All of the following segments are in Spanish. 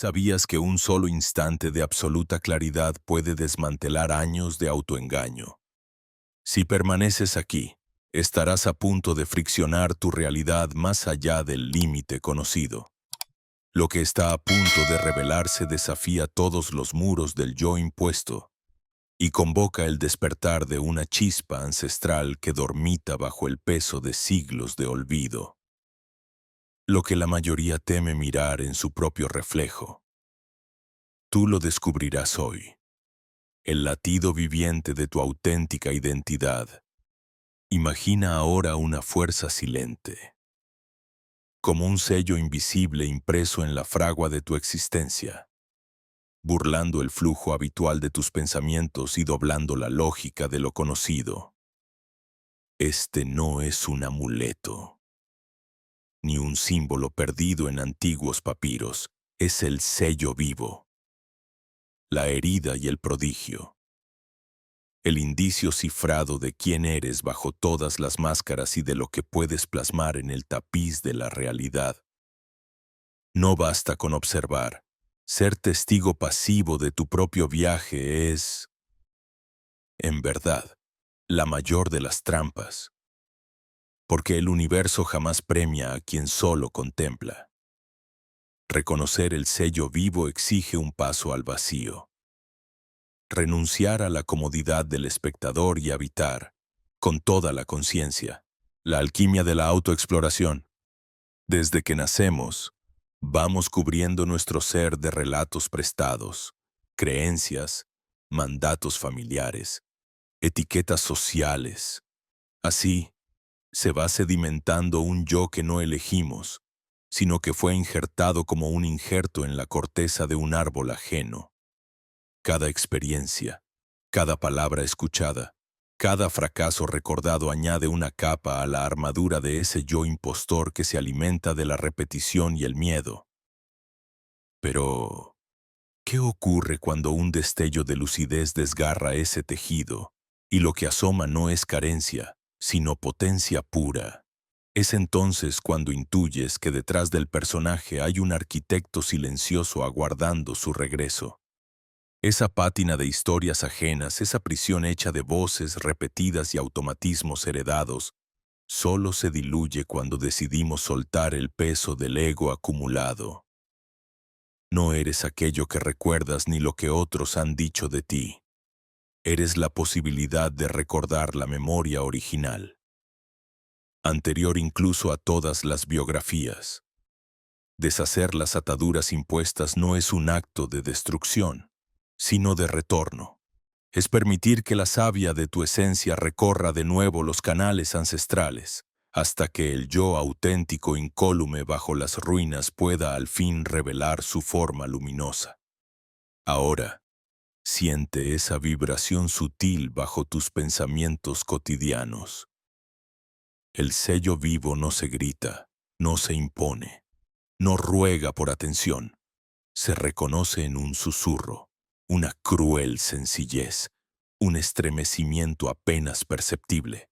¿Sabías que un solo instante de absoluta claridad puede desmantelar años de autoengaño? Si permaneces aquí, estarás a punto de friccionar tu realidad más allá del límite conocido. Lo que está a punto de revelarse desafía todos los muros del yo impuesto y convoca el despertar de una chispa ancestral que dormita bajo el peso de siglos de olvido. Lo que la mayoría teme mirar en su propio reflejo. Tú lo descubrirás hoy, el latido viviente de tu auténtica identidad. Imagina ahora una fuerza silente, como un sello invisible impreso en la fragua de tu existencia, burlando el flujo habitual de tus pensamientos y doblando la lógica de lo conocido. Este no es un amuleto, ni un símbolo perdido en antiguos papiros, es el sello vivo, la herida y el prodigio. El indicio cifrado de quién eres bajo todas las máscaras y de lo que puedes plasmar en el tapiz de la realidad. No basta con observar. Ser testigo pasivo de tu propio viaje es, en verdad, la mayor de las trampas, porque el universo jamás premia a quien solo contempla. Reconocer el sello vivo exige un paso al vacío. Renunciar a la comodidad del espectador y habitar, con toda la conciencia, la alquimia de la autoexploración. Desde que nacemos, vamos cubriendo nuestro ser de relatos prestados, creencias, mandatos familiares, etiquetas sociales. Así, se va sedimentando un yo que no elegimos, sino que fue injertado como un injerto en la corteza de un árbol ajeno. Cada experiencia, cada palabra escuchada, cada fracaso recordado añade una capa a la armadura de ese yo impostor que se alimenta de la repetición y el miedo. Pero, ¿qué ocurre cuando un destello de lucidez desgarra ese tejido y lo que asoma no es carencia, sino potencia pura? Es entonces cuando intuyes que detrás del personaje hay un arquitecto silencioso aguardando su regreso. Esa pátina de historias ajenas, esa prisión hecha de voces repetidas y automatismos heredados, solo se diluye cuando decidimos soltar el peso del ego acumulado. No eres aquello que recuerdas ni lo que otros han dicho de ti. Eres la posibilidad de recordar la memoria original, anterior incluso a todas las biografías. Deshacer las ataduras impuestas no es un acto de destrucción, sino de retorno. Es permitir que la savia de tu esencia recorra de nuevo los canales ancestrales, hasta que el yo auténtico incólume bajo las ruinas pueda al fin revelar su forma luminosa. Ahora, siente esa vibración sutil bajo tus pensamientos cotidianos. El sello vivo no se grita, no se impone, no ruega por atención. Se reconoce en un susurro, una cruel sencillez, un estremecimiento apenas perceptible.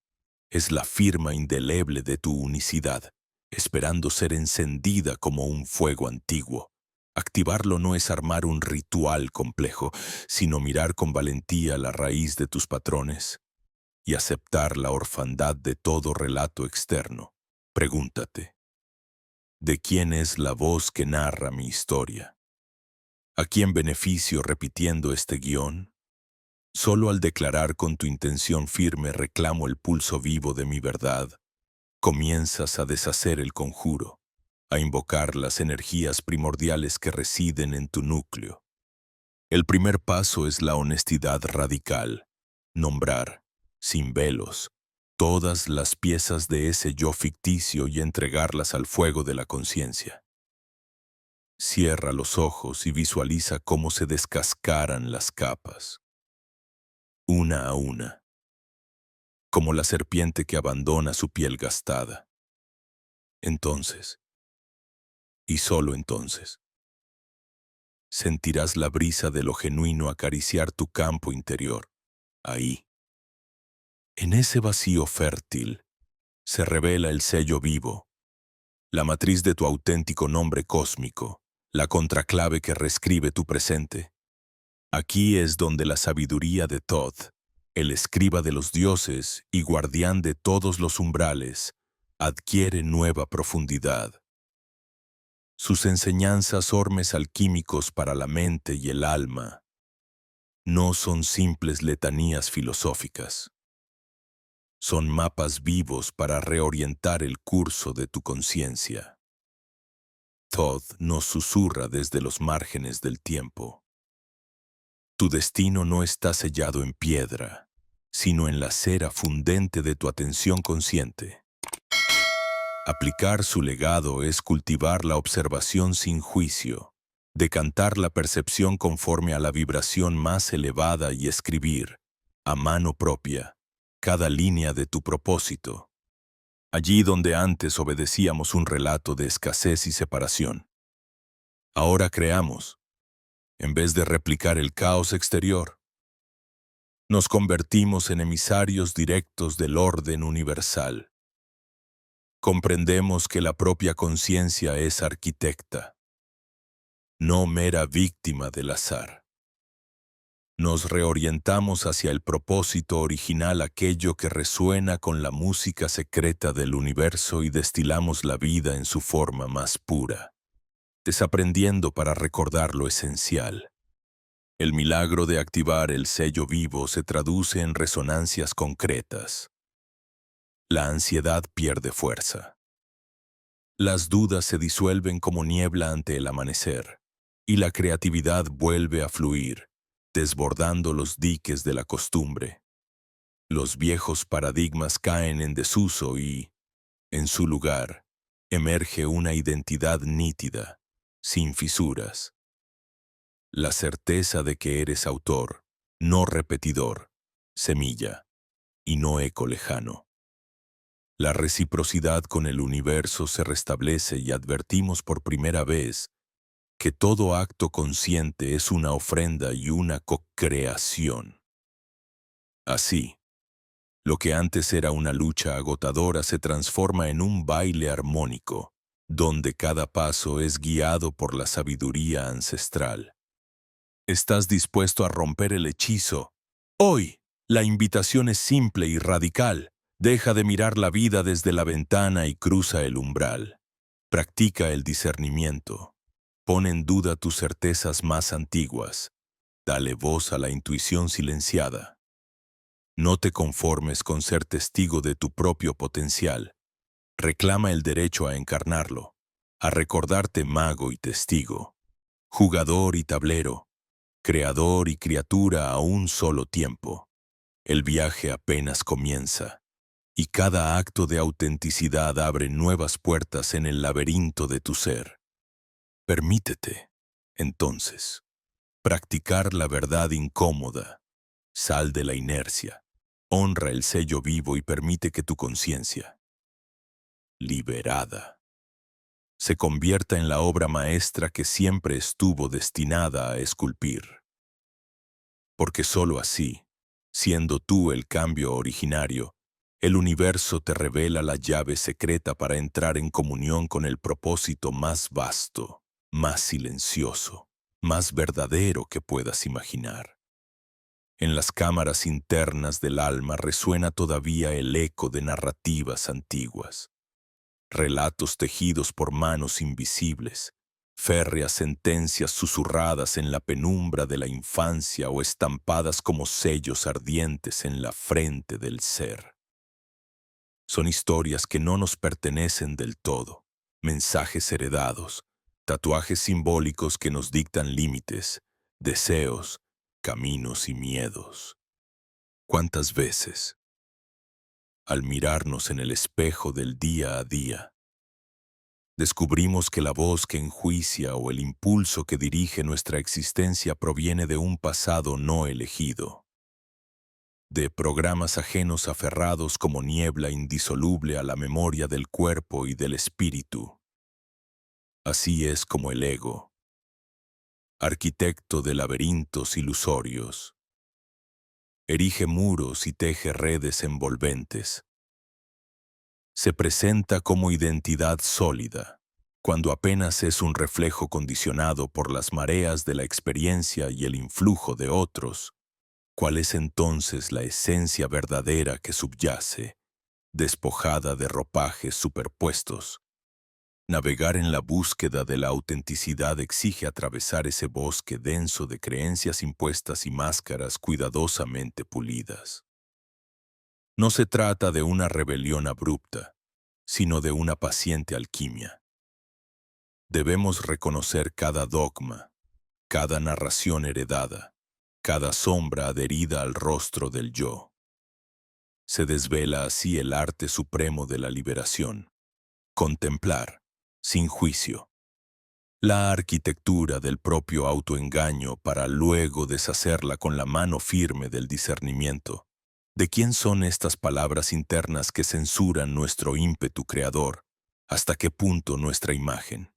Es la firma indeleble de tu unicidad, esperando ser encendida como un fuego antiguo. Activarlo no es armar un ritual complejo, sino mirar con valentía la raíz de tus patrones y aceptar la orfandad de todo relato externo. Pregúntate, ¿de quién es la voz que narra mi historia? ¿A quién beneficio repitiendo este guión? Solo al declarar con tu intención firme reclamo el pulso vivo de mi verdad, comienzas a deshacer el conjuro, a invocar las energías primordiales que residen en tu núcleo. El primer paso es la honestidad radical, nombrar, sin velos, todas las piezas de ese yo ficticio y entregarlas al fuego de la conciencia. Cierra los ojos y visualiza cómo se descascaran las capas, una a una, como la serpiente que abandona su piel gastada. Entonces, y solo entonces, sentirás la brisa de lo genuino acariciar tu campo interior. Ahí, en ese vacío fértil, se revela el sello vivo, la matriz de tu auténtico nombre cósmico, la contraclave que reescribe tu presente. Aquí es donde la sabiduría de Thoth, el escriba de los dioses y guardián de todos los umbrales, adquiere nueva profundidad. Sus enseñanzas ormes alquímicos para la mente y el alma no son simples letanías filosóficas. Son mapas vivos para reorientar el curso de tu conciencia. Thoth nos susurra desde los márgenes del tiempo. Tu destino no está sellado en piedra, sino en la cera fundente de tu atención consciente. Aplicar su legado es cultivar la observación sin juicio, decantar la percepción conforme a la vibración más elevada y escribir, a mano propia, cada línea de tu propósito. Allí donde antes obedecíamos un relato de escasez y separación. Ahora creamos, en vez de replicar el caos exterior. Nos convertimos en emisarios directos del orden universal. Comprendemos que la propia conciencia es arquitecta, no mera víctima del azar. Nos reorientamos hacia el propósito original, aquello que resuena con la música secreta del universo, y destilamos la vida en su forma más pura, desaprendiendo para recordar lo esencial. El milagro de activar el sello vivo se traduce en resonancias concretas. La ansiedad pierde fuerza. Las dudas se disuelven como niebla ante el amanecer, y la creatividad vuelve a fluir, desbordando los diques de la costumbre. Los viejos paradigmas caen en desuso y, en su lugar, emerge una identidad nítida, sin fisuras. La certeza de que eres autor, no repetidor, semilla, y no eco lejano. La reciprocidad con el universo se restablece y advertimos por primera vez que todo acto consciente es una ofrenda y una co-creación. Así, lo que antes era una lucha agotadora se transforma en un baile armónico, donde cada paso es guiado por la sabiduría ancestral. ¿Estás dispuesto a romper el hechizo? Hoy, la invitación es simple y radical. Deja de mirar la vida desde la ventana y cruza el umbral. Practica el discernimiento. Pon en duda tus certezas más antiguas. Dale voz a la intuición silenciada. No te conformes con ser testigo de tu propio potencial. Reclama el derecho a encarnarlo, a recordarte mago y testigo, jugador y tablero, creador y criatura a un solo tiempo. El viaje apenas comienza, y cada acto de autenticidad abre nuevas puertas en el laberinto de tu ser. Permítete, entonces, practicar la verdad incómoda. Sal de la inercia, honra el sello vivo y permite que tu conciencia, liberada, se convierta en la obra maestra que siempre estuvo destinada a esculpir. Porque sólo así, siendo tú el cambio originario, el universo te revela la llave secreta para entrar en comunión con el propósito más vasto, más silencioso, más verdadero que puedas imaginar. En las cámaras internas del alma resuena todavía el eco de narrativas antiguas, relatos tejidos por manos invisibles, férreas sentencias susurradas en la penumbra de la infancia o estampadas como sellos ardientes en la frente del ser. Son historias que no nos pertenecen del todo, mensajes heredados, tatuajes simbólicos que nos dictan límites, deseos, caminos y miedos. ¿Cuántas veces, al mirarnos en el espejo del día a día, descubrimos que la voz que enjuicia o el impulso que dirige nuestra existencia proviene de un pasado no elegido, de programas ajenos aferrados como niebla indisoluble a la memoria del cuerpo y del espíritu? Así es como el ego, arquitecto de laberintos ilusorios, erige muros y teje redes envolventes. Se presenta como identidad sólida, cuando apenas es un reflejo condicionado por las mareas de la experiencia y el influjo de otros, ¿cuál es entonces la esencia verdadera que subyace, despojada de ropajes superpuestos? Navegar en la búsqueda de la autenticidad exige atravesar ese bosque denso de creencias impuestas y máscaras cuidadosamente pulidas. No se trata de una rebelión abrupta, sino de una paciente alquimia. Debemos reconocer cada dogma, cada narración heredada, cada sombra adherida al rostro del yo. Se desvela así el arte supremo de la liberación. Contemplar, sin juicio, la arquitectura del propio autoengaño para luego deshacerla con la mano firme del discernimiento. ¿De quién son estas palabras internas que censuran nuestro ímpetu creador? ¿Hasta qué punto nuestra imagen,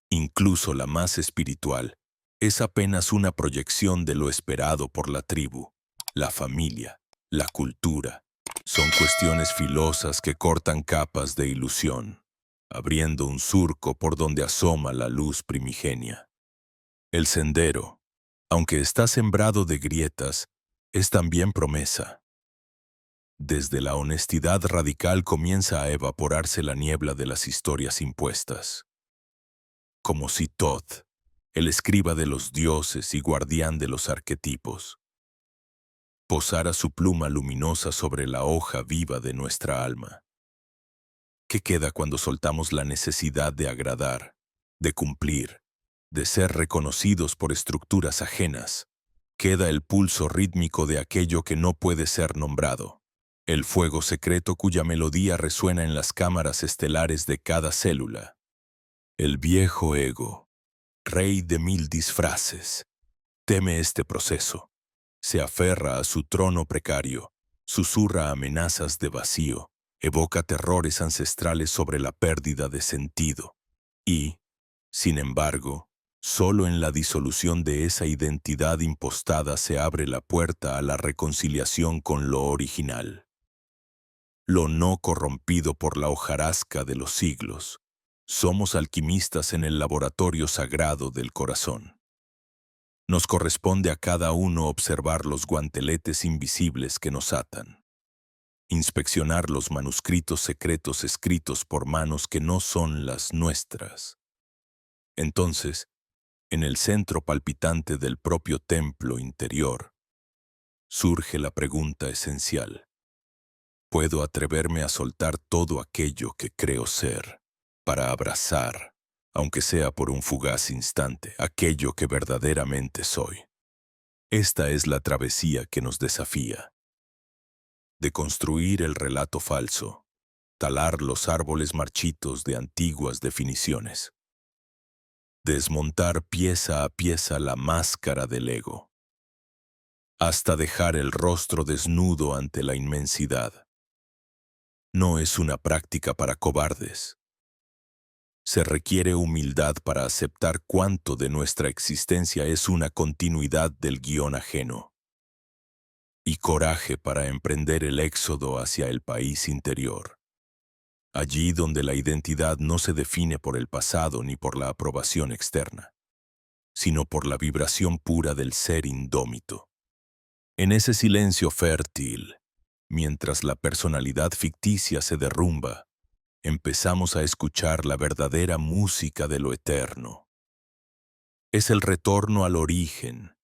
incluso la más espiritual, es apenas una proyección de lo esperado por la tribu, la familia, la cultura? Son cuestiones filosas que cortan capas de ilusión, abriendo un surco por donde asoma la luz primigenia. El sendero, aunque está sembrado de grietas, es también promesa. Desde la honestidad radical comienza a evaporarse la niebla de las historias impuestas. Como si Thoth, el escriba de los dioses y guardián de los arquetipos, posara su pluma luminosa sobre la hoja viva de nuestra alma. ¿Qué queda cuando soltamos la necesidad de agradar, de cumplir, de ser reconocidos por estructuras ajenas? Queda el pulso rítmico de aquello que no puede ser nombrado, el fuego secreto cuya melodía resuena en las cámaras estelares de cada célula. El viejo ego, rey de mil disfraces, teme este proceso. Se aferra a su trono precario, susurra amenazas de vacío, evoca terrores ancestrales sobre la pérdida de sentido. Y, sin embargo, solo en la disolución de esa identidad impostada se abre la puerta a la reconciliación con lo original. Lo no corrompido por la hojarasca de los siglos. Somos alquimistas en el laboratorio sagrado del corazón. Nos corresponde a cada uno observar los guanteletes invisibles que nos atan, inspeccionar los manuscritos secretos escritos por manos que no son las nuestras. Entonces, en el centro palpitante del propio templo interior, surge la pregunta esencial. ¿Puedo atreverme a soltar todo aquello que creo ser, para abrazar, aunque sea por un fugaz instante, aquello que verdaderamente soy? Esta es la travesía que nos desafía. De construir el relato falso, talar los árboles marchitos de antiguas definiciones. Desmontar pieza a pieza la máscara del ego, hasta dejar el rostro desnudo ante la inmensidad. No es una práctica para cobardes. Se requiere humildad para aceptar cuánto de nuestra existencia es una continuidad del guión ajeno, y coraje para emprender el éxodo hacia el país interior, allí donde la identidad no se define por el pasado ni por la aprobación externa, sino por la vibración pura del ser indómito. En ese silencio fértil, mientras la personalidad ficticia se derrumba, empezamos a escuchar la verdadera música de lo eterno. Es el retorno al origen,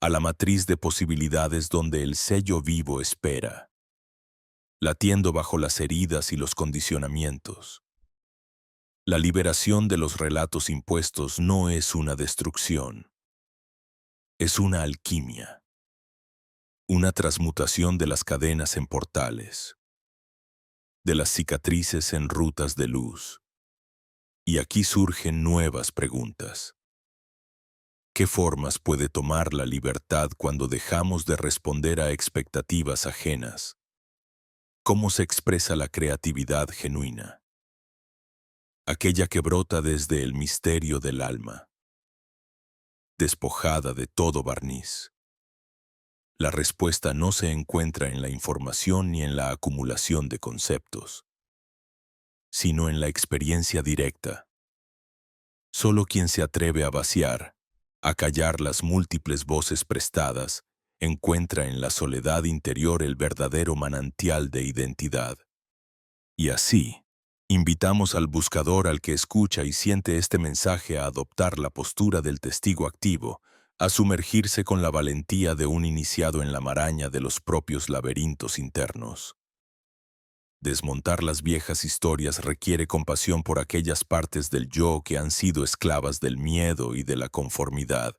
a la matriz de posibilidades donde el sello vivo espera, latiendo bajo las heridas y los condicionamientos. La liberación de los relatos impuestos no es una destrucción, es una alquimia, una transmutación de las cadenas en portales, de las cicatrices en rutas de luz. Y aquí surgen nuevas preguntas. ¿Qué formas puede tomar la libertad cuando dejamos de responder a expectativas ajenas? ¿Cómo se expresa la creatividad genuina? Aquella que brota desde el misterio del alma, despojada de todo barniz. La respuesta no se encuentra en la información ni en la acumulación de conceptos, sino en la experiencia directa, Solo quien se atreve a vaciar, a callar las múltiples voces prestadas, encuentra en la soledad interior el verdadero manantial de identidad. Y así, invitamos al buscador al que escucha y siente este mensaje a adoptar la postura del testigo activo, a sumergirse con la valentía de un iniciado en la maraña de los propios laberintos internos. Desmontar las viejas historias requiere compasión por aquellas partes del yo que han sido esclavas del miedo y de la conformidad.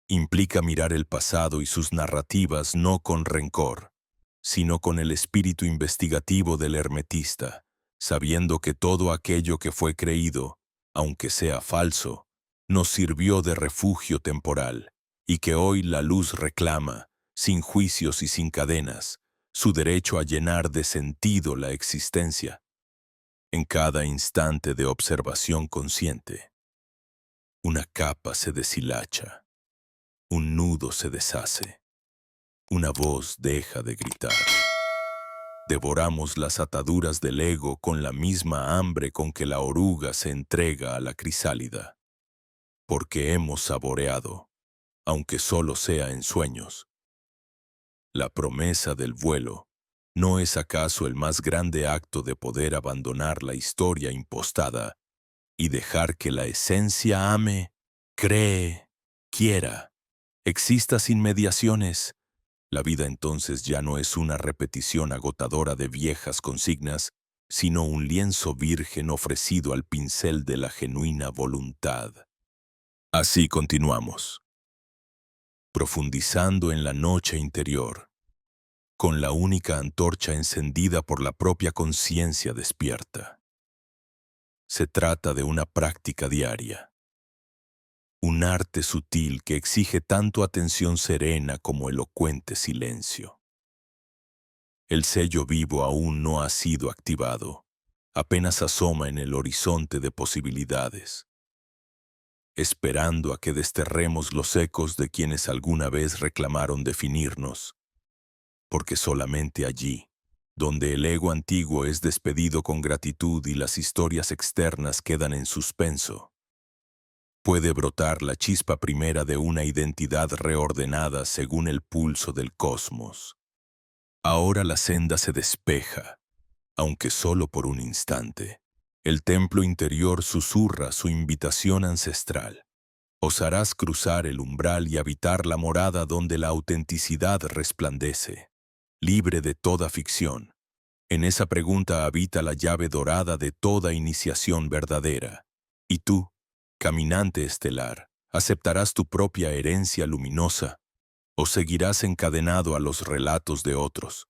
Implica mirar el pasado y sus narrativas no con rencor, sino con el espíritu investigativo del hermetista, sabiendo que todo aquello que fue creído, aunque sea falso, nos sirvió de refugio temporal, y que hoy la luz reclama, sin juicios y sin cadenas, su derecho a llenar de sentido la existencia. En cada instante de observación consciente, una capa se deshilacha, un nudo se deshace, una voz deja de gritar. Devoramos las ataduras del ego con la misma hambre con que la oruga se entrega a la crisálida, porque hemos saboreado, aunque solo sea en sueños, la promesa del vuelo. ¿No es acaso el más grande acto de poder abandonar la historia impostada y dejar que la esencia ame, cree, quiera, exista sin mediaciones? La vida entonces ya no es una repetición agotadora de viejas consignas, sino un lienzo virgen ofrecido al pincel de la genuina voluntad. Así continuamos, profundizando en la noche interior, con la única antorcha encendida por la propia conciencia despierta. Se trata de una práctica diaria, un arte sutil que exige tanto atención serena como elocuente silencio. El sello vivo aún no ha sido activado, apenas asoma en el horizonte de posibilidades, esperando a que desterremos los ecos de quienes alguna vez reclamaron definirnos, porque solamente allí, donde el ego antiguo es despedido con gratitud y las historias externas quedan en suspenso, puede brotar la chispa primera de una identidad reordenada según el pulso del cosmos. Ahora la senda se despeja, aunque solo por un instante. El templo interior susurra su invitación ancestral. Osarás cruzar el umbral y habitar la morada donde la autenticidad resplandece, libre de toda ficción. En esa pregunta habita la llave dorada de toda iniciación verdadera. Y tú, caminante estelar, ¿aceptarás tu propia herencia luminosa o seguirás encadenado a los relatos de otros?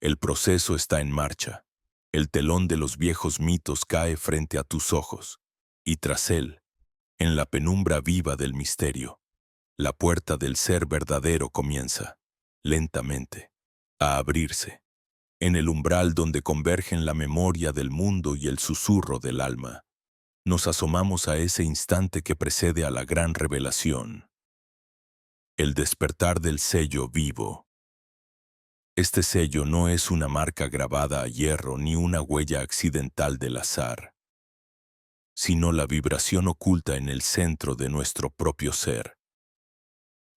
El proceso está en marcha. El telón de los viejos mitos cae frente a tus ojos, y tras él, en la penumbra viva del misterio, la puerta del ser verdadero comienza, lentamente, a abrirse. En el umbral donde convergen la memoria del mundo y el susurro del alma, nos asomamos a ese instante que precede a la gran revelación, el despertar del sello vivo. Este sello no es una marca grabada a hierro ni una huella accidental del azar, sino la vibración oculta en el centro de nuestro propio ser,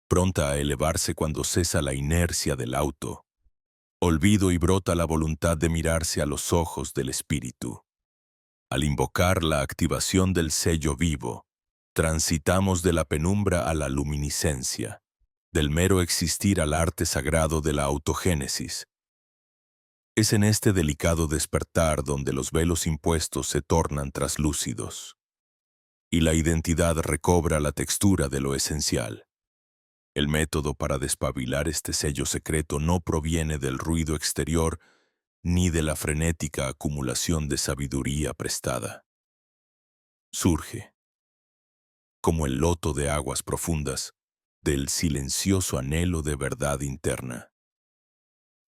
pronta a elevarse cuando cesa la inercia del auto, olvido y brota la voluntad de mirarse a los ojos del espíritu. Al invocar la activación del sello vivo, transitamos de la penumbra a la luminiscencia, del mero existir al arte sagrado de la autogénesis. Es en este delicado despertar donde los velos impuestos se tornan traslúcidos y la identidad recobra la textura de lo esencial. El método para despabilar este sello secreto no proviene del ruido exterior ni de la frenética acumulación de sabiduría prestada. Surge, como el loto de aguas profundas, del silencioso anhelo de verdad interna.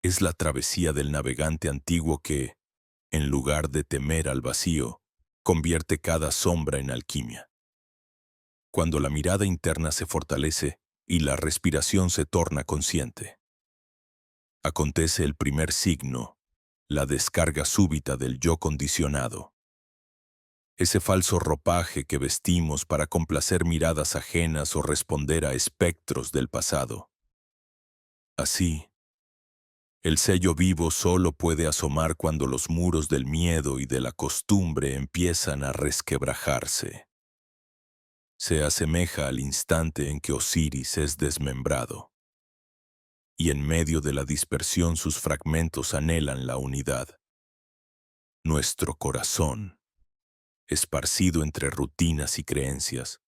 Es la travesía del navegante antiguo que, en lugar de temer al vacío, convierte cada sombra en alquimia. Cuando la mirada interna se fortalece y la respiración se torna consciente, acontece el primer signo, la descarga súbita del yo condicionado. ese falso ropaje que vestimos para complacer miradas ajenas o responder a espectros del pasado. Así, el sello vivo solo puede asomar cuando los muros del miedo y de la costumbre empiezan a resquebrajarse. Se asemeja al instante en que Osiris es desmembrado, y en medio de la dispersión sus fragmentos anhelan la unidad. Nuestro corazón, esparcido entre rutinas y creencias,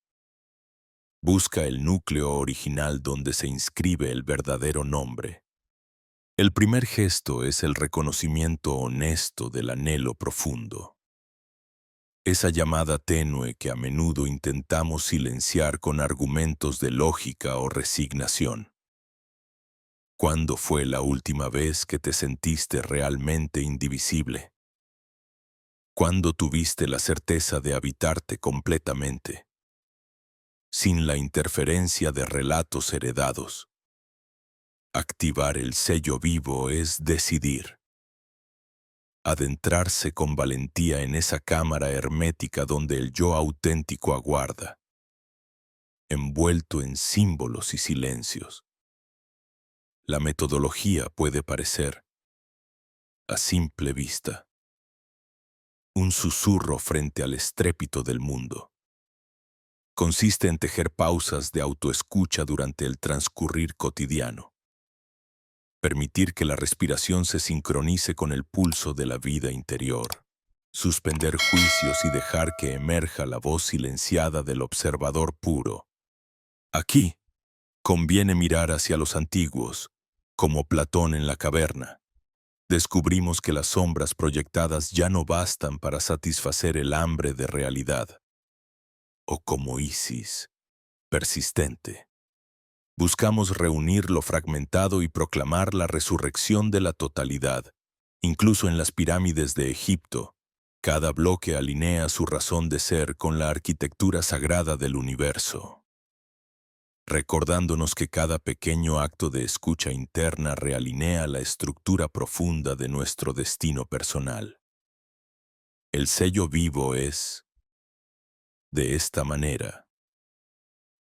busca el núcleo original donde se inscribe el verdadero nombre. El primer gesto es el reconocimiento honesto del anhelo profundo. Esa llamada tenue que a menudo intentamos silenciar con argumentos de lógica o resignación. ¿Cuándo fue la última vez que te sentiste realmente indivisible? ¿Cuándo tuviste la certeza de habitarte completamente, sin la interferencia de relatos heredados? Activar el sello vivo es decidir. Adentrarse con valentía en esa cámara hermética donde el yo auténtico aguarda, envuelto en símbolos y silencios. La metodología puede parecer, a simple vista, un susurro frente al estrépito del mundo. Consiste en tejer pausas de autoescucha durante el transcurrir cotidiano. Permitir que la respiración se sincronice con el pulso de la vida interior. Suspender juicios y dejar que emerja la voz silenciada del observador puro. Aquí, conviene mirar hacia los antiguos, como Platón en la caverna. Descubrimos que las sombras proyectadas ya no bastan para satisfacer el hambre de realidad. O como Isis, persistente. Buscamos reunir lo fragmentado y proclamar la resurrección de la totalidad. Incluso en las pirámides de Egipto, cada bloque alinea su razón de ser con la arquitectura sagrada del universo, recordándonos que cada pequeño acto de escucha interna realinea la estructura profunda de nuestro destino personal. El sello vivo es, de esta manera,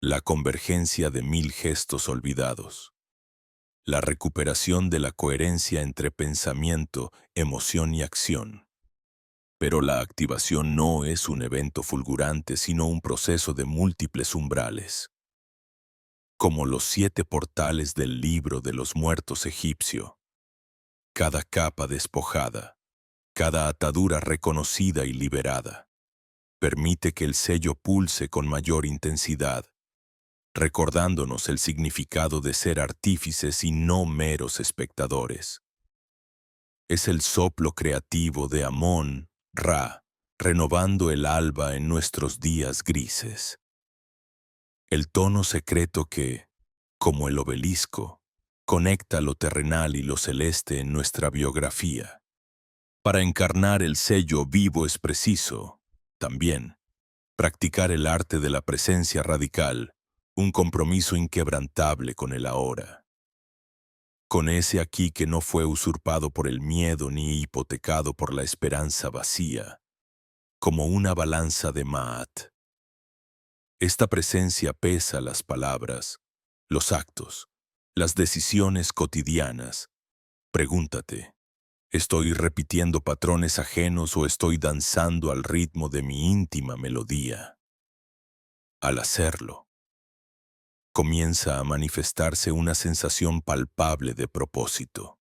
la convergencia de 1000 gestos olvidados, la recuperación de la coherencia entre pensamiento, emoción y acción. Pero la activación no es un evento fulgurante, sino un proceso de múltiples umbrales. Como los 7 portales del libro de los muertos egipcio. Cada capa despojada, cada atadura reconocida y liberada, permite que el sello pulse con mayor intensidad, recordándonos el significado de ser artífices y no meros espectadores. Es el soplo creativo de Amón, Ra, renovando el alba en nuestros días grises. El tono secreto que, como el obelisco, conecta lo terrenal y lo celeste en nuestra biografía. Para encarnar el sello vivo es preciso, también, practicar el arte de la presencia radical, un compromiso inquebrantable con el ahora. Con ese aquí que no fue usurpado por el miedo ni hipotecado por la esperanza vacía, como una balanza de Maat. Esta presencia pesa las palabras, los actos, las decisiones cotidianas. Pregúntate, ¿estoy repitiendo patrones ajenos o estoy danzando al ritmo de mi íntima melodía? Al hacerlo, comienza a manifestarse una sensación palpable de propósito.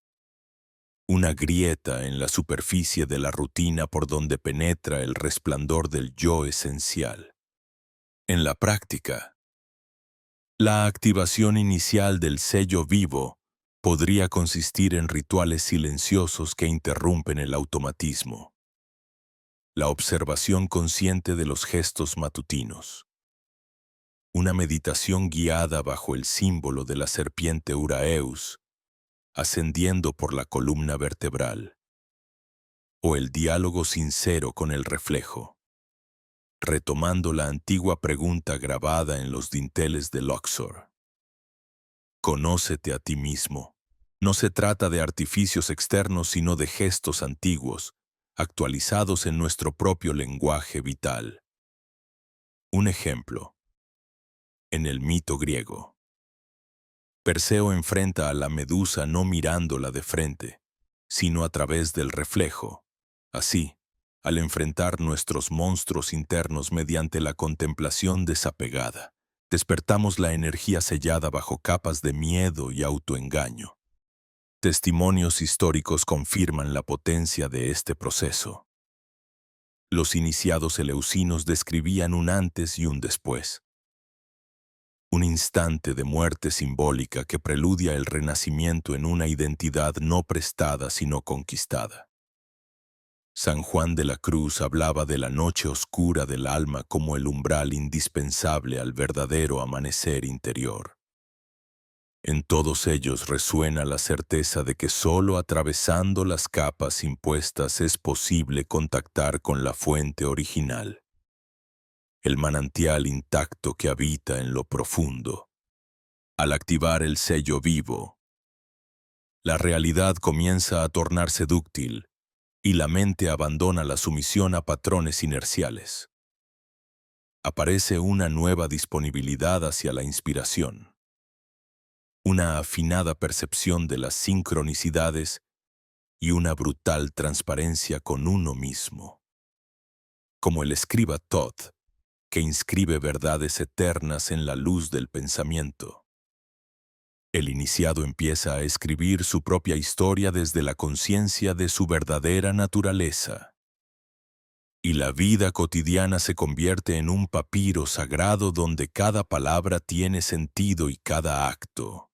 Una grieta en la superficie de la rutina por donde penetra el resplandor del yo esencial. En la práctica, la activación inicial del sello vivo podría consistir en rituales silenciosos que interrumpen el automatismo. La observación consciente de los gestos matutinos. Una meditación guiada bajo el símbolo de la serpiente Uraeus, ascendiendo por la columna vertebral. O el diálogo sincero con el reflejo, retomando la antigua pregunta grabada en los dinteles de Luxor. Conócete a ti mismo. No se trata de artificios externos, sino de gestos antiguos, actualizados en nuestro propio lenguaje vital. Un ejemplo. En el mito griego, Perseo enfrenta a la medusa no mirándola de frente, sino a través del reflejo. Así, al enfrentar nuestros monstruos internos mediante la contemplación desapegada, despertamos la energía sellada bajo capas de miedo y autoengaño. Testimonios históricos confirman la potencia de este proceso. Los iniciados eleusinos describían un antes y un después. Un instante de muerte simbólica que preludia el renacimiento en una identidad no prestada sino conquistada. San Juan de la Cruz hablaba de la noche oscura del alma como el umbral indispensable al verdadero amanecer interior. En todos ellos resuena la certeza de que solo atravesando las capas impuestas es posible contactar con la fuente original, el manantial intacto que habita en lo profundo. Al activar el sello vivo, la realidad comienza a tornarse dúctil y la mente abandona la sumisión a patrones inerciales. Aparece una nueva disponibilidad hacia la inspiración, una afinada percepción de las sincronicidades y una brutal transparencia con uno mismo. Como el escriba Thoth, que inscribe verdades eternas en la luz del pensamiento. El iniciado empieza a escribir su propia historia desde la conciencia de su verdadera naturaleza. Y la vida cotidiana se convierte en un papiro sagrado donde cada palabra tiene sentido y cada acto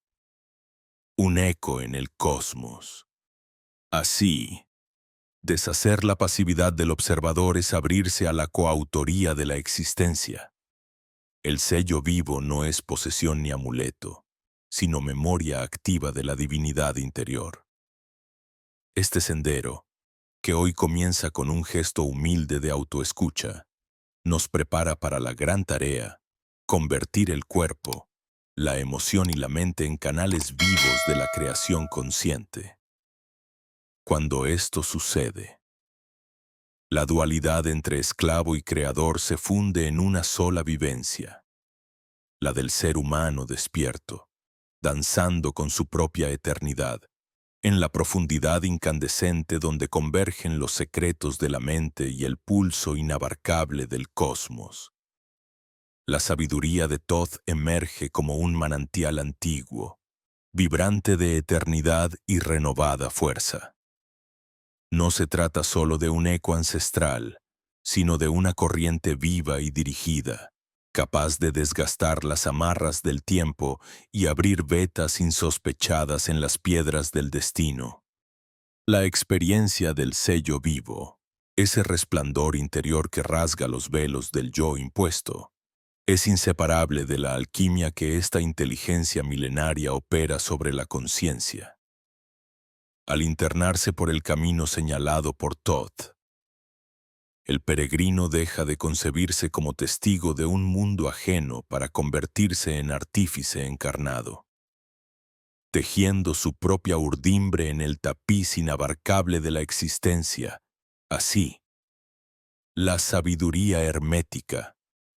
un eco en el cosmos. Así, deshacer la pasividad del observador es abrirse a la coautoría de la existencia. El sello vivo no es posesión ni amuleto, sino memoria activa de la divinidad interior. Este sendero, que hoy comienza con un gesto humilde de autoescucha, nos prepara para la gran tarea, convertir el cuerpo, la emoción y la mente en canales vivos de la creación consciente. Cuando esto sucede, la dualidad entre esclavo y creador se funde en una sola vivencia, la del ser humano despierto, danzando con su propia eternidad, en la profundidad incandescente donde convergen los secretos de la mente y el pulso inabarcable del cosmos. La sabiduría de Thoth emerge como un manantial antiguo, vibrante de eternidad y renovada fuerza. No se trata solo de un eco ancestral, sino de una corriente viva y dirigida, capaz de desgastar las amarras del tiempo y abrir vetas insospechadas en las piedras del destino. La experiencia del sello vivo, ese resplandor interior que rasga los velos del yo impuesto, es inseparable de la alquimia que esta inteligencia milenaria opera sobre la conciencia. Al internarse por el camino señalado por Thoth, el peregrino deja de concebirse como testigo de un mundo ajeno para convertirse en artífice encarnado, tejiendo su propia urdimbre en el tapiz inabarcable de la existencia. Así, la sabiduría hermética,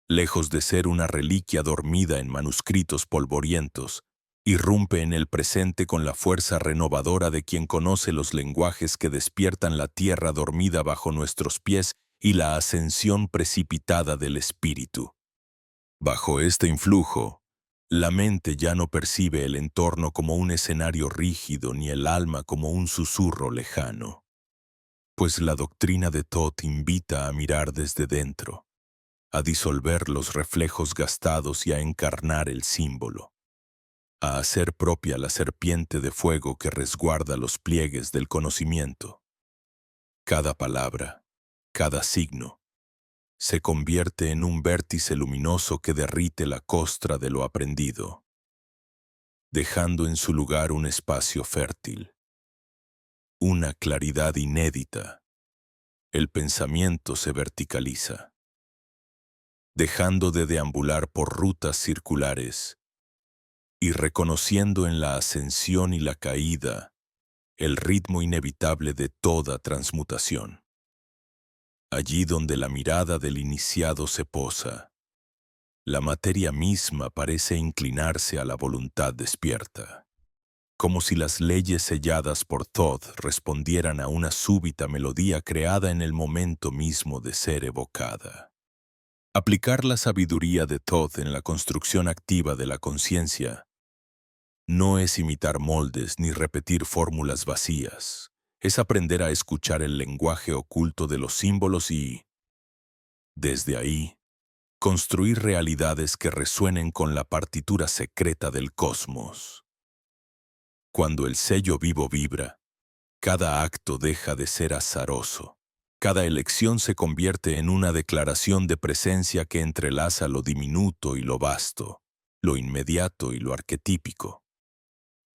lejos de ser una reliquia dormida en manuscritos polvorientos, irrumpe en el presente con la fuerza renovadora de quien conoce los lenguajes que despiertan la tierra dormida bajo nuestros pies y la ascensión precipitada del espíritu. Bajo este influjo, la mente ya no percibe el entorno como un escenario rígido ni el alma como un susurro lejano, pues la doctrina de Thoth invita a mirar desde dentro, a disolver los reflejos gastados y a encarnar el símbolo, a hacer propia la serpiente de fuego que resguarda los pliegues del conocimiento. Cada palabra, cada signo, se convierte en un vértice luminoso que derrite la costra de lo aprendido, dejando en su lugar un espacio fértil, una claridad inédita. El pensamiento se verticaliza, dejando de deambular por rutas circulares y reconociendo en la ascensión y la caída el ritmo inevitable de toda transmutación. Allí donde la mirada del iniciado se posa, la materia misma parece inclinarse a la voluntad despierta, como si las leyes selladas por Thoth respondieran a una súbita melodía creada en el momento mismo de ser evocada. Aplicar la sabiduría de Thoth en la construcción activa de la conciencia no es imitar moldes ni repetir fórmulas vacías, es aprender a escuchar el lenguaje oculto de los símbolos y, desde ahí, construir realidades que resuenen con la partitura secreta del cosmos. Cuando el sello vivo vibra, cada acto deja de ser azaroso. Cada elección se convierte en una declaración de presencia que entrelaza lo diminuto y lo vasto, lo inmediato y lo arquetípico.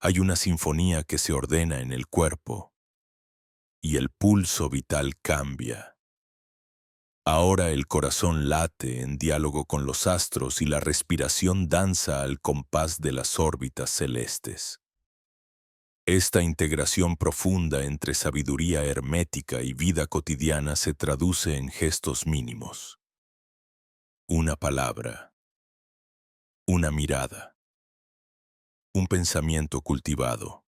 Hay una sinfonía que se ordena en el cuerpo, y el pulso vital cambia. Ahora el corazón late en diálogo con los astros y la respiración danza al compás de las órbitas celestes. Esta integración profunda entre sabiduría hermética y vida cotidiana se traduce en gestos mínimos. Una palabra, una mirada, un pensamiento cultivado.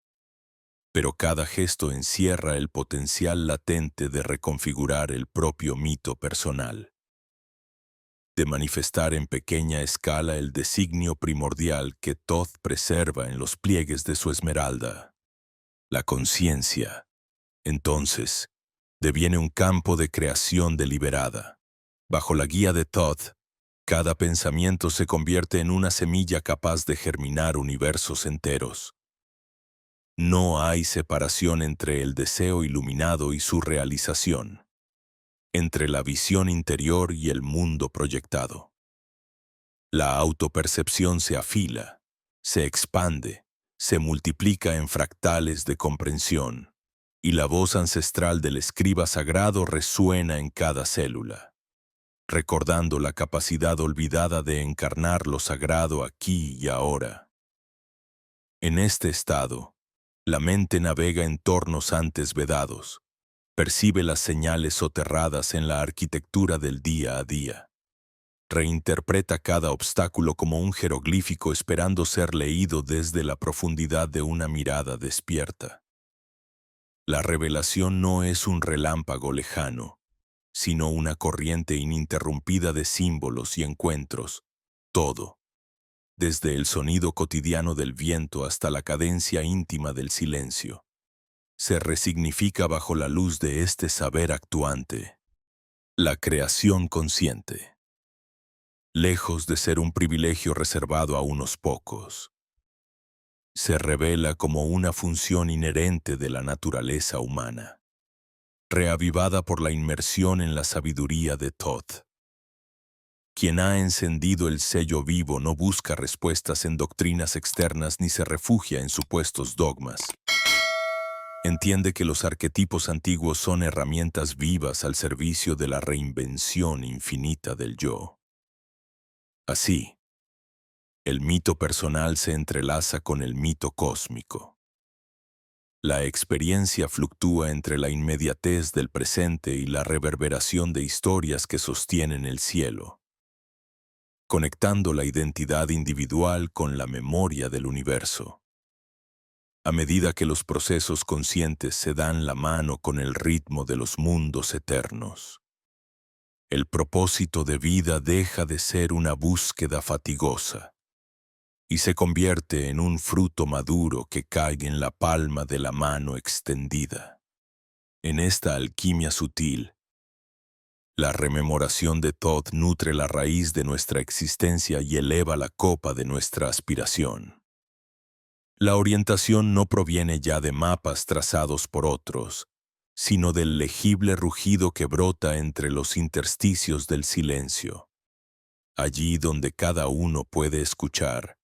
Pero cada gesto encierra el potencial latente de reconfigurar el propio mito personal, de manifestar en pequeña escala el designio primordial que Thoth preserva en los pliegues de su esmeralda. La conciencia, entonces, deviene un campo de creación deliberada. Bajo la guía de Thoth, cada pensamiento se convierte en una semilla capaz de germinar universos enteros. No hay separación entre el deseo iluminado y su realización, entre la visión interior y el mundo proyectado. La autopercepción se afila, se expande, se multiplica en fractales de comprensión, y la voz ancestral del escriba sagrado resuena en cada célula, recordando la capacidad olvidada de encarnar lo sagrado aquí y ahora. En este estado, la mente navega en tornos antes vedados, percibe las señales soterradas en la arquitectura del día a día. Reinterpreta cada obstáculo como un jeroglífico esperando ser leído desde la profundidad de una mirada despierta. La revelación no es un relámpago lejano, sino una corriente ininterrumpida de símbolos y encuentros, todo, desde el sonido cotidiano del viento hasta la cadencia íntima del silencio, se resignifica bajo la luz de este saber actuante, la creación consciente. Lejos de ser un privilegio reservado a unos pocos, se revela como una función inherente de la naturaleza humana, reavivada por la inmersión en la sabiduría de Thoth. Quien ha encendido el sello vivo no busca respuestas en doctrinas externas ni se refugia en supuestos dogmas. Entiende que los arquetipos antiguos son herramientas vivas al servicio de la reinvención infinita del yo. Así, el mito personal se entrelaza con el mito cósmico. La experiencia fluctúa entre la inmediatez del presente y la reverberación de historias que sostienen el cielo, conectando la identidad individual con la memoria del universo. A medida que los procesos conscientes se dan la mano con el ritmo de los mundos eternos, el propósito de vida deja de ser una búsqueda fatigosa y se convierte en un fruto maduro que cae en la palma de la mano extendida. En esta alquimia sutil, la rememoración de Thoth nutre la raíz de nuestra existencia y eleva la copa de nuestra aspiración. La orientación no proviene ya de mapas trazados por otros, sino del legible rugido que brota entre los intersticios del silencio, allí donde cada uno puede escuchar,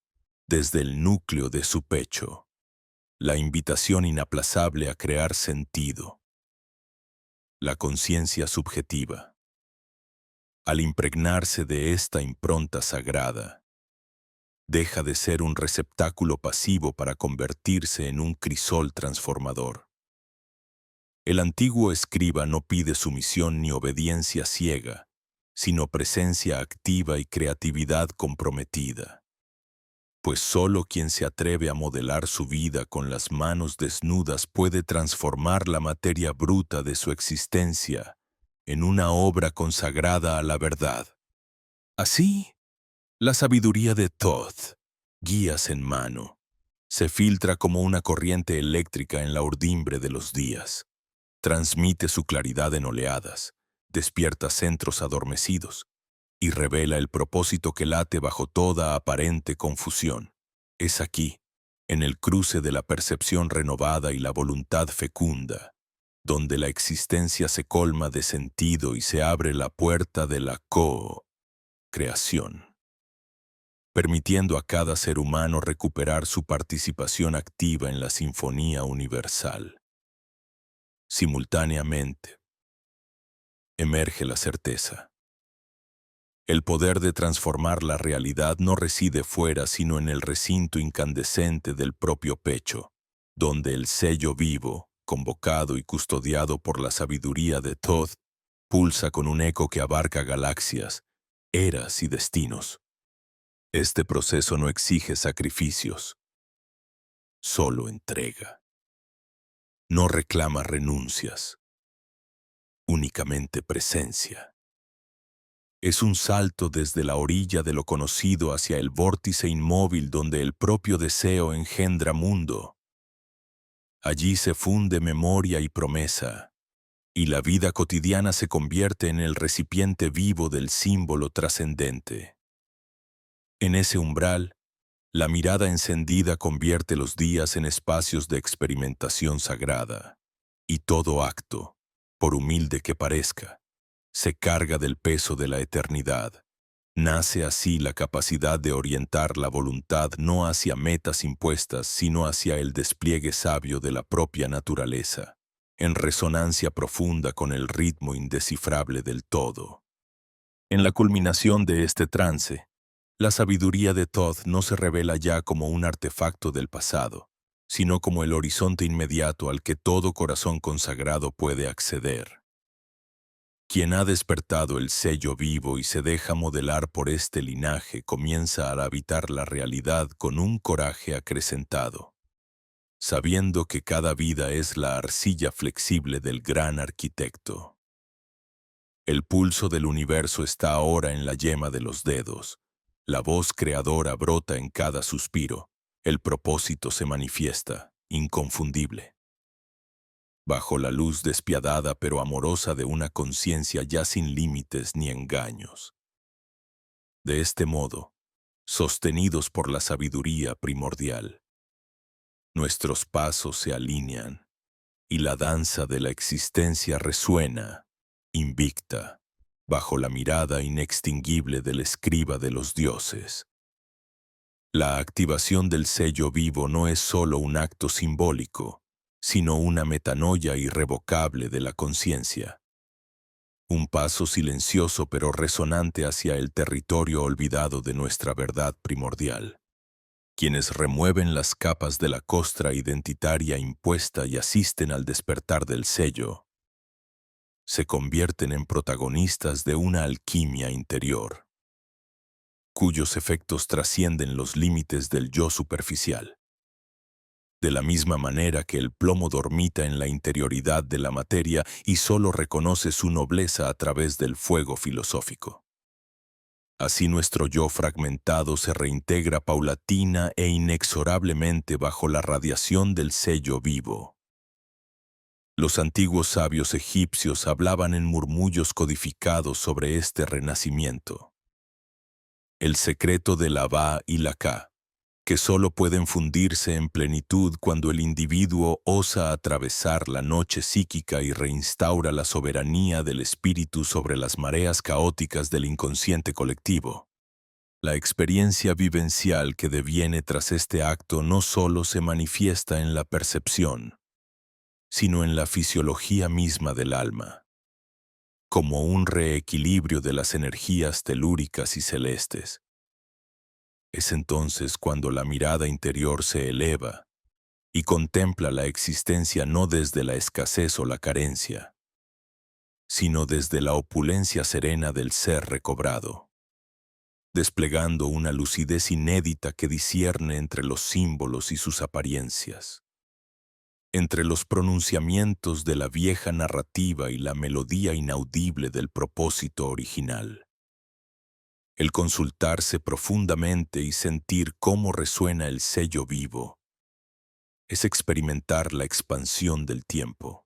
desde el núcleo de su pecho, la invitación inaplazable a crear sentido. La conciencia subjetiva, al impregnarse de esta impronta sagrada, deja de ser un receptáculo pasivo para convertirse en un crisol transformador. El antiguo escriba no pide sumisión ni obediencia ciega, sino presencia activa y creatividad comprometida. Pues solo quien se atreve a modelar su vida con las manos desnudas puede transformar la materia bruta de su existencia en una obra consagrada a la verdad. Así, la sabiduría de Thoth, guías en mano, se filtra como una corriente eléctrica en la urdimbre de los días. Transmite su claridad en oleadas, despierta centros adormecidos y revela el propósito que late bajo toda aparente confusión. Es aquí, en el cruce de la percepción renovada y la voluntad fecunda, donde la existencia se colma de sentido y se abre la puerta de la co-creación, permitiendo a cada ser humano recuperar su participación activa en la sinfonía universal. Simultáneamente, emerge la certeza. El poder de transformar la realidad no reside fuera sino en el recinto incandescente del propio pecho, donde el sello vivo, convocado y custodiado por la sabiduría de Thoth, pulsa con un eco que abarca galaxias, eras y destinos. Este proceso no exige sacrificios, solo entrega. No reclama renuncias, únicamente presencia. Es un salto desde la orilla de lo conocido hacia el vórtice inmóvil donde el propio deseo engendra mundo. Allí se funde memoria y promesa, y la vida cotidiana se convierte en el recipiente vivo del símbolo trascendente. En ese umbral, la mirada encendida convierte los días en espacios de experimentación sagrada, y todo acto, por humilde que parezca, se carga del peso de la eternidad. Nace así la capacidad de orientar la voluntad no hacia metas impuestas, sino hacia el despliegue sabio de la propia naturaleza, en resonancia profunda con el ritmo indescifrable del todo. En la culminación de este trance, la sabiduría de Thoth no se revela ya como un artefacto del pasado, sino como el horizonte inmediato al que todo corazón consagrado puede acceder. Quien ha despertado el sello vivo y se deja modelar por este linaje comienza a habitar la realidad con un coraje acrecentado, sabiendo que cada vida es la arcilla flexible del gran arquitecto. El pulso del universo está ahora en la yema de los dedos, la voz creadora brota en cada suspiro, el propósito se manifiesta, inconfundible. Bajo la luz despiadada pero amorosa de una conciencia ya sin límites ni engaños. De este modo, sostenidos por la sabiduría primordial, nuestros pasos se alinean y la danza de la existencia resuena, invicta, bajo la mirada inextinguible del escriba de los dioses. La activación del sello vivo no es solo un acto simbólico, sino una metanoia irrevocable de la conciencia. Un paso silencioso pero resonante hacia el territorio olvidado de nuestra verdad primordial. Quienes remueven las capas de la costra identitaria impuesta y asisten al despertar del sello, se convierten en protagonistas de una alquimia interior, cuyos efectos trascienden los límites del yo superficial. De la misma manera que el plomo dormita en la interioridad de la materia y solo reconoce su nobleza a través del fuego filosófico. Así nuestro yo fragmentado se reintegra paulatina e inexorablemente bajo la radiación del sello vivo. Los antiguos sabios egipcios hablaban en murmullos codificados sobre este renacimiento. El secreto de la Ba y la Ka, que solo pueden fundirse en plenitud cuando el individuo osa atravesar la noche psíquica y reinstaura la soberanía del espíritu sobre las mareas caóticas del inconsciente colectivo. La experiencia vivencial que deviene tras este acto no solo se manifiesta en la percepción, sino en la fisiología misma del alma, como un reequilibrio de las energías telúricas y celestes. Es entonces cuando la mirada interior se eleva y contempla la existencia no desde la escasez o la carencia, sino desde la opulencia serena del ser recobrado, desplegando una lucidez inédita que discierne entre los símbolos y sus apariencias, entre los pronunciamientos de la vieja narrativa y la melodía inaudible del propósito original. El consultarse profundamente y sentir cómo resuena el sello vivo es experimentar la expansión del tiempo.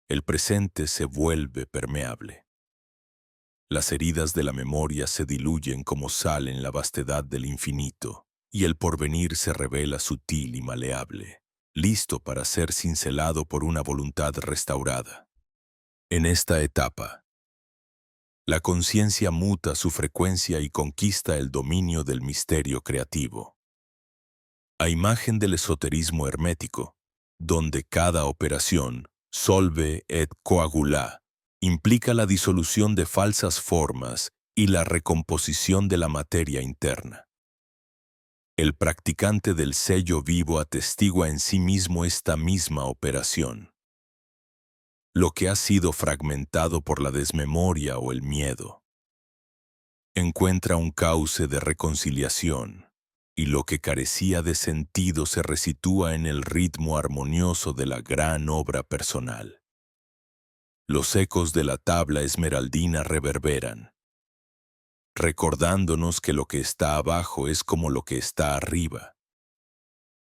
El presente se vuelve permeable. Las heridas de la memoria se diluyen como sal en la vastedad del infinito, y el porvenir se revela sutil y maleable, listo para ser cincelado por una voluntad restaurada. En esta etapa, la conciencia muta su frecuencia y conquista el dominio del misterio creativo. A imagen del esoterismo hermético, donde cada operación, solve et coagula, implica la disolución de falsas formas y la recomposición de la materia interna. El practicante del sello vivo atestigua en sí mismo esta misma operación. Lo que ha sido fragmentado por la desmemoria o el miedo encuentra un cauce de reconciliación, y lo que carecía de sentido se resitúa en el ritmo armonioso de la gran obra personal. Los ecos de la tabla esmeraldina reverberan, recordándonos que lo que está abajo es como lo que está arriba,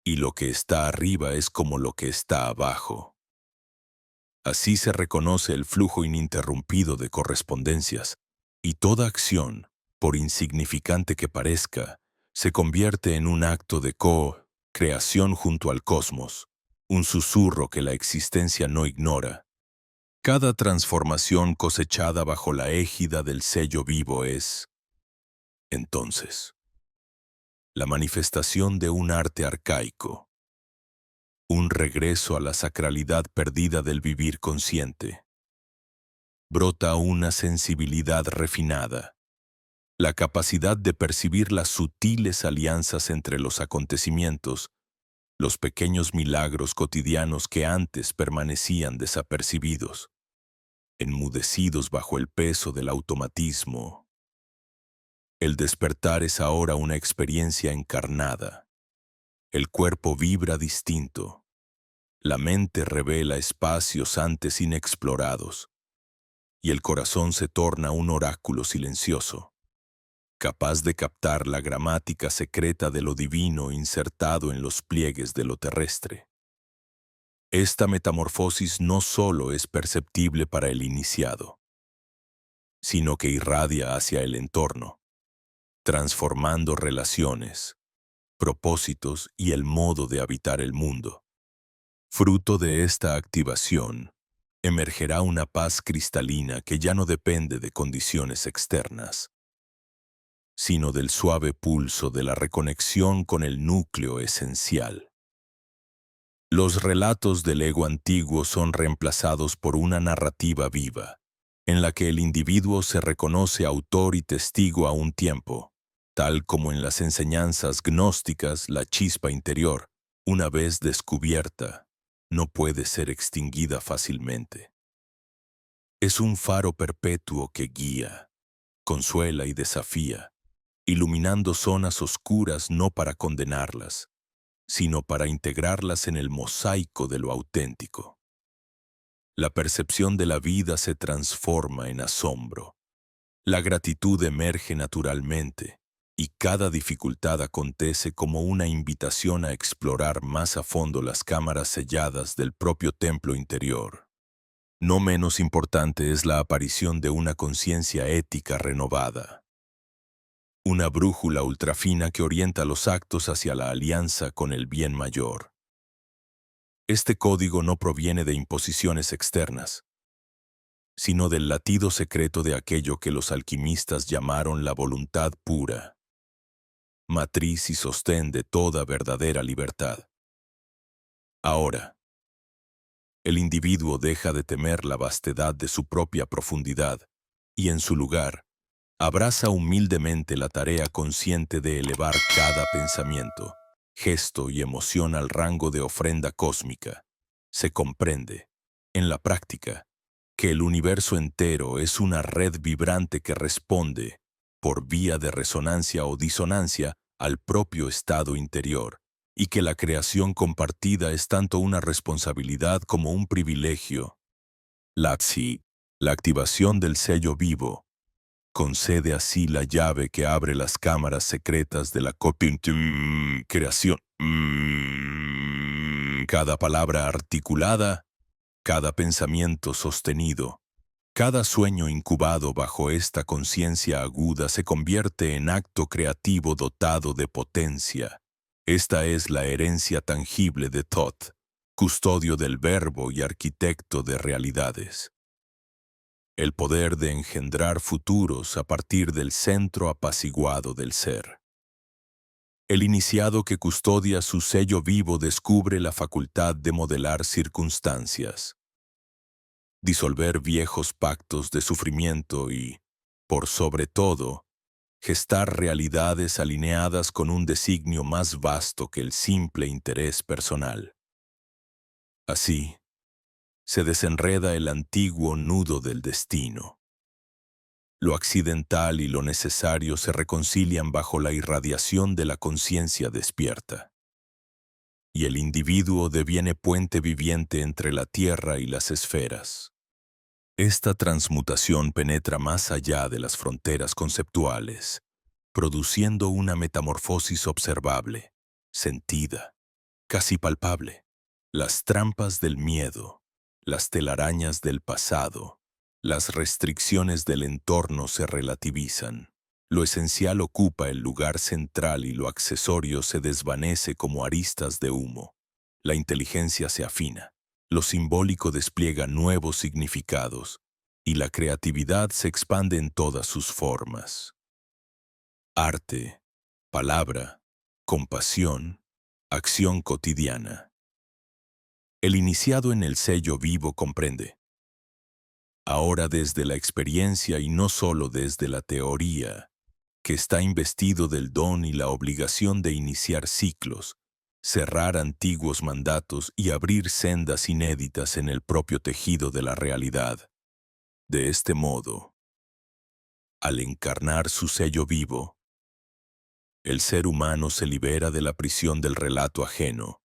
y lo que está arriba es como lo que está abajo. Así se reconoce el flujo ininterrumpido de correspondencias, y toda acción, por insignificante que parezca, se convierte en un acto de co-creación junto al cosmos, un susurro que la existencia no ignora. Cada transformación cosechada bajo la égida del sello vivo es, entonces, la manifestación de un arte arcaico, un regreso a la sacralidad perdida del vivir consciente. Brota una sensibilidad refinada, la capacidad de percibir las sutiles alianzas entre los acontecimientos, los pequeños milagros cotidianos que antes permanecían desapercibidos, enmudecidos bajo el peso del automatismo. El despertar es ahora una experiencia encarnada. El cuerpo vibra distinto. La mente revela espacios antes inexplorados, y el corazón se torna un oráculo silencioso, capaz de captar la gramática secreta de lo divino insertado en los pliegues de lo terrestre. Esta metamorfosis no solo es perceptible para el iniciado, sino que irradia hacia el entorno, transformando relaciones, propósitos y el modo de habitar el mundo. Fruto de esta activación, emergerá una paz cristalina que ya no depende de condiciones externas, sino del suave pulso de la reconexión con el núcleo esencial. Los relatos del ego antiguo son reemplazados por una narrativa viva, en la que el individuo se reconoce autor y testigo a un tiempo, tal como en las enseñanzas gnósticas la chispa interior, una vez descubierta, no puede ser extinguida fácilmente. Es un faro perpetuo que guía, consuela y desafía, iluminando zonas oscuras no para condenarlas, sino para integrarlas en el mosaico de lo auténtico. La percepción de la vida se transforma en asombro. La gratitud emerge naturalmente, y cada dificultad acontece como una invitación a explorar más a fondo las cámaras selladas del propio templo interior. No menos importante es la aparición de una conciencia ética renovada, una brújula ultrafina que orienta los actos hacia la alianza con el bien mayor. Este código no proviene de imposiciones externas, sino del latido secreto de aquello que los alquimistas llamaron la voluntad pura, matriz y sostén de toda verdadera libertad. Ahora, el individuo deja de temer la vastedad de su propia profundidad y, en su lugar, abraza humildemente la tarea consciente de elevar cada pensamiento, gesto y emoción al rango de ofrenda cósmica. Se comprende, en la práctica, que el universo entero es una red vibrante que responde, por vía de resonancia o disonancia, al propio estado interior, y que la creación compartida es tanto una responsabilidad como un privilegio. Latsi, la activación del sello vivo, concede así la llave que abre las cámaras secretas de la creación. Cada palabra articulada, cada pensamiento sostenido, cada sueño incubado bajo esta conciencia aguda se convierte en acto creativo dotado de potencia. Esta es la herencia tangible de Thoth, custodio del verbo y arquitecto de realidades. El poder de engendrar futuros a partir del centro apaciguado del ser. El iniciado que custodia su sello vivo descubre la facultad de modelar circunstancias, disolver viejos pactos de sufrimiento y, por sobre todo, gestar realidades alineadas con un designio más vasto que el simple interés personal. Así, se desenreda el antiguo nudo del destino. Lo accidental y lo necesario se reconcilian bajo la irradiación de la conciencia despierta. Y el individuo deviene puente viviente entre la tierra y las esferas. Esta transmutación penetra más allá de las fronteras conceptuales, produciendo una metamorfosis observable, sentida, casi palpable. Las trampas del miedo, las telarañas del pasado, las restricciones del entorno se relativizan. Lo esencial ocupa el lugar central y lo accesorio se desvanece como aristas de humo. La inteligencia se afina, lo simbólico despliega nuevos significados y la creatividad se expande en todas sus formas. Arte, palabra, compasión, acción cotidiana. El iniciado en el sello vivo comprende. Ahora desde la experiencia y no solo desde la teoría, que está investido del don y la obligación de iniciar ciclos, cerrar antiguos mandatos y abrir sendas inéditas en el propio tejido de la realidad. De este modo, al encarnar su sello vivo, el ser humano se libera de la prisión del relato ajeno,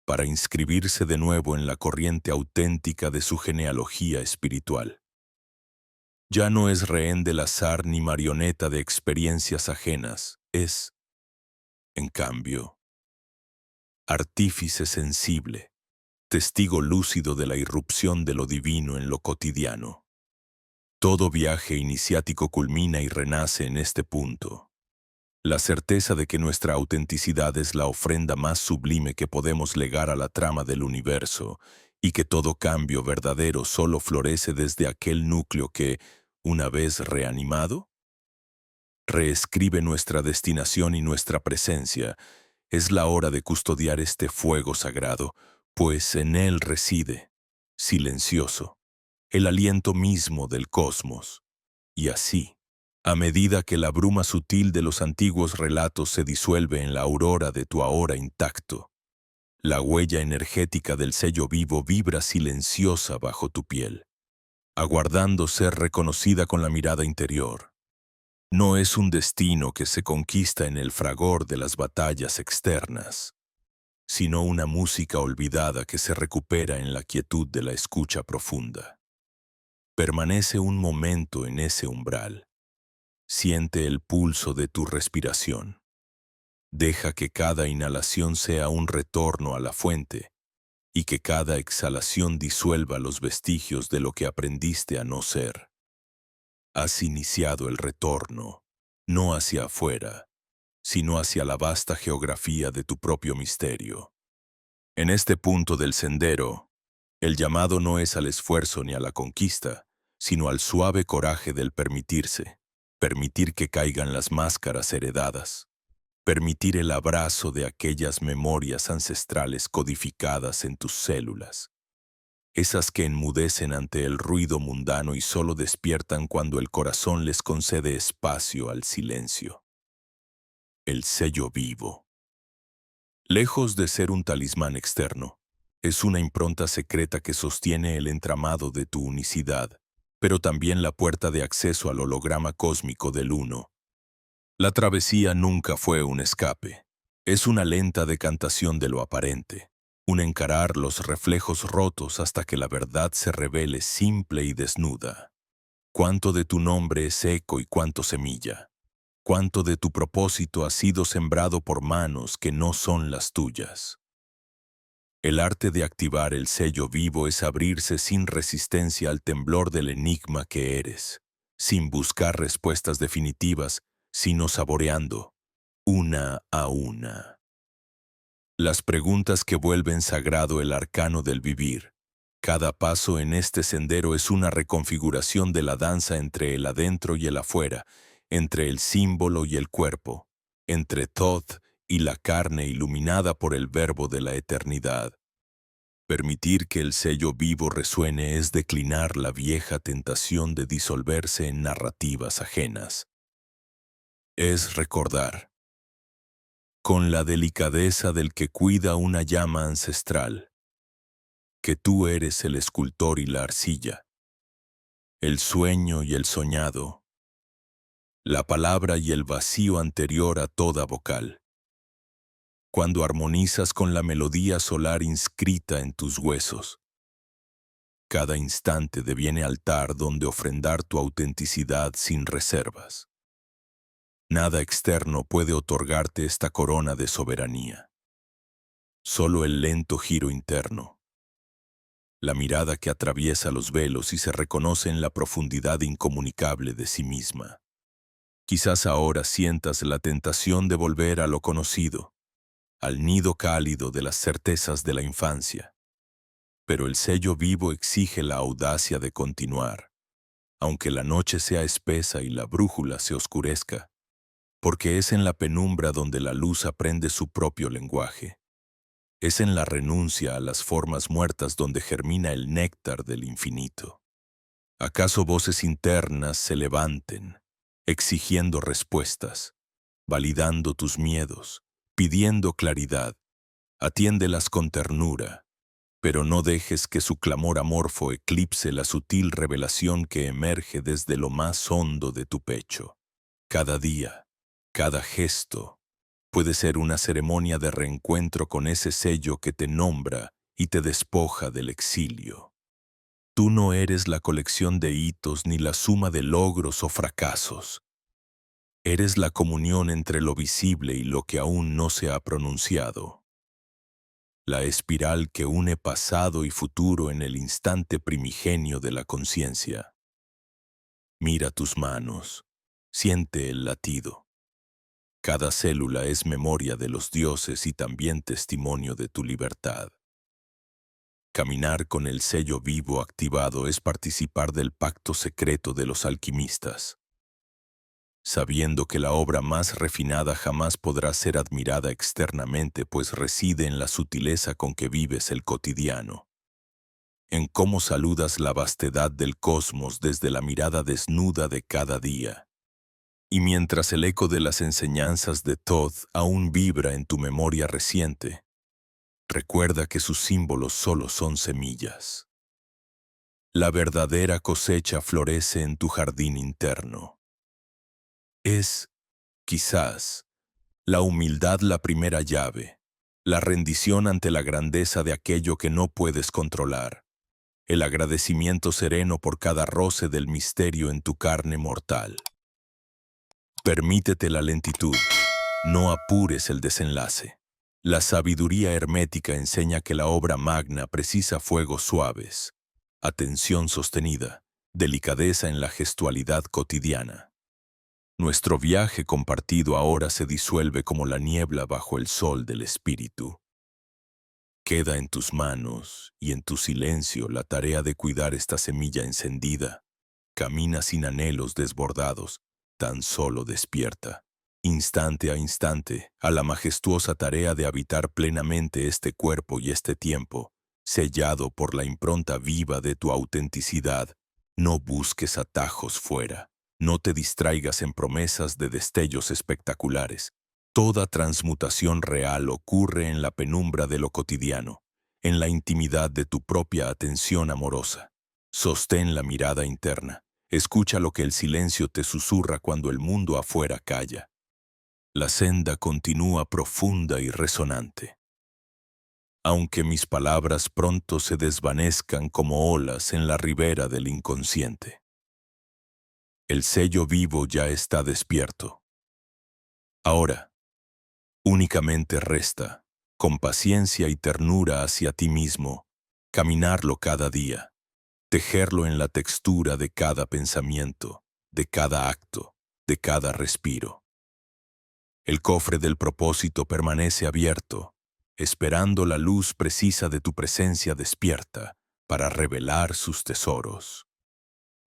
para inscribirse de nuevo en la corriente auténtica de su genealogía espiritual. Ya no es rehén del azar ni marioneta de experiencias ajenas, es, en cambio, artífice sensible, testigo lúcido de la irrupción de lo divino en lo cotidiano. Todo viaje iniciático culmina y renace en este punto. La certeza de que nuestra autenticidad es la ofrenda más sublime que podemos legar a la trama del universo y que todo cambio verdadero solo florece desde aquel núcleo que, una vez reanimado, reescribe nuestra destinación y nuestra presencia. Es la hora de custodiar este fuego sagrado, pues en él reside, silencioso, el aliento mismo del cosmos. Y así, a medida que la bruma sutil de los antiguos relatos se disuelve en la aurora de tu ahora intacto, la huella energética del sello vivo vibra silenciosa bajo tu piel, aguardando ser reconocida con la mirada interior. No es un destino que se conquista en el fragor de las batallas externas, sino una música olvidada que se recupera en la quietud de la escucha profunda. Permanece un momento en ese umbral. Siente el pulso de tu respiración. Deja que cada inhalación sea un retorno a la fuente y que cada exhalación disuelva los vestigios de lo que aprendiste a no ser. Has iniciado el retorno, no hacia afuera, sino hacia la vasta geografía de tu propio misterio. En este punto del sendero, el llamado no es al esfuerzo ni a la conquista, sino al suave coraje del permitirse. Permitir que caigan las máscaras heredadas, permitir el abrazo de aquellas memorias ancestrales codificadas en tus células, esas que enmudecen ante el ruido mundano y solo despiertan cuando el corazón les concede espacio al silencio. El sello vivo. Lejos de ser un talismán externo, es una impronta secreta que sostiene el entramado de tu unicidad, pero también la puerta de acceso al holograma cósmico del Uno. La travesía nunca fue un escape. Es una lenta decantación de lo aparente, un encarar los reflejos rotos hasta que la verdad se revele simple y desnuda. Cuánto de tu nombre es eco y cuánto semilla. Cuánto de tu propósito ha sido sembrado por manos que no son las tuyas. El arte de activar el sello vivo es abrirse sin resistencia al temblor del enigma que eres, sin buscar respuestas definitivas, sino saboreando, una a una. Las preguntas que vuelven sagrado el arcano del vivir. Cada paso en este sendero es una reconfiguración de la danza entre el adentro y el afuera, entre el símbolo y el cuerpo, entre Thoth y la carne iluminada por el verbo de la eternidad. Permitir que el sello vivo resuene es declinar la vieja tentación de disolverse en narrativas ajenas. Es recordar, con la delicadeza del que cuida una llama ancestral, que tú eres el escultor y la arcilla, el sueño y el soñado, la palabra y el vacío anterior a toda vocal. Cuando armonizas con la melodía solar inscrita en tus huesos, cada instante deviene altar donde ofrendar tu autenticidad sin reservas. Nada externo puede otorgarte esta corona de soberanía. Solo el lento giro interno, la mirada que atraviesa los velos y se reconoce en la profundidad incomunicable de sí misma. Quizás ahora sientas la tentación de volver a lo conocido, al nido cálido de las certezas de la infancia. Pero el sello vivo exige la audacia de continuar, aunque la noche sea espesa y la brújula se oscurezca, porque es en la penumbra donde la luz aprende su propio lenguaje. Es en la renuncia a las formas muertas donde germina el néctar del infinito. ¿Acaso voces internas se levanten, exigiendo respuestas, validando tus miedos, pidiendo claridad? Atiéndelas con ternura, pero no dejes que su clamor amorfo eclipse la sutil revelación que emerge desde lo más hondo de tu pecho. Cada día, cada gesto, puede ser una ceremonia de reencuentro con ese sello que te nombra y te despoja del exilio. Tú no eres la colección de hitos ni la suma de logros o fracasos. Eres la comunión entre lo visible y lo que aún no se ha pronunciado. La espiral que une pasado y futuro en el instante primigenio de la conciencia. Mira tus manos, siente el latido. Cada célula es memoria de los dioses y también testimonio de tu libertad. Caminar con el sello vivo activado es participar del pacto secreto de los alquimistas, sabiendo que la obra más refinada jamás podrá ser admirada externamente, pues reside en la sutileza con que vives el cotidiano, en cómo saludas la vastedad del cosmos desde la mirada desnuda de cada día. Y mientras el eco de las enseñanzas de Thoth aún vibra en tu memoria reciente, recuerda que sus símbolos solo son semillas. La verdadera cosecha florece en tu jardín interno. Es, quizás, la humildad la primera llave, la rendición ante la grandeza de aquello que no puedes controlar, el agradecimiento sereno por cada roce del misterio en tu carne mortal. Permítete la lentitud, no apures el desenlace. La sabiduría hermética enseña que la obra magna precisa fuegos suaves, atención sostenida, delicadeza en la gestualidad cotidiana. Nuestro viaje compartido ahora se disuelve como la niebla bajo el sol del espíritu. Queda en tus manos y en tu silencio la tarea de cuidar esta semilla encendida. Camina sin anhelos desbordados, tan solo despierta, instante a instante, a la majestuosa tarea de habitar plenamente este cuerpo y este tiempo, sellado por la impronta viva de tu autenticidad. No busques atajos fuera. No te distraigas en promesas de destellos espectaculares. Toda transmutación real ocurre en la penumbra de lo cotidiano, en la intimidad de tu propia atención amorosa. Sostén la mirada interna. Escucha lo que el silencio te susurra cuando el mundo afuera calla. La senda continúa profunda y resonante. Aunque mis palabras pronto se desvanezcan como olas en la ribera del inconsciente. El sello vivo ya está despierto. Ahora, únicamente resta, con paciencia y ternura hacia ti mismo, caminarlo cada día, tejerlo en la textura de cada pensamiento, de cada acto, de cada respiro. El cofre del propósito permanece abierto, esperando la luz precisa de tu presencia despierta para revelar sus tesoros.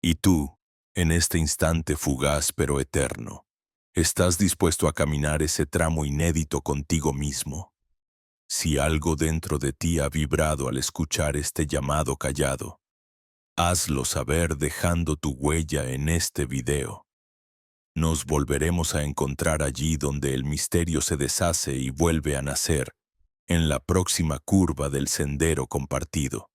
Y tú, en este instante fugaz pero eterno, ¿estás dispuesto a caminar ese tramo inédito contigo mismo? Si algo dentro de ti ha vibrado al escuchar este llamado callado, hazlo saber dejando tu huella en este video. Nos volveremos a encontrar allí donde el misterio se deshace y vuelve a nacer, en la próxima curva del sendero compartido.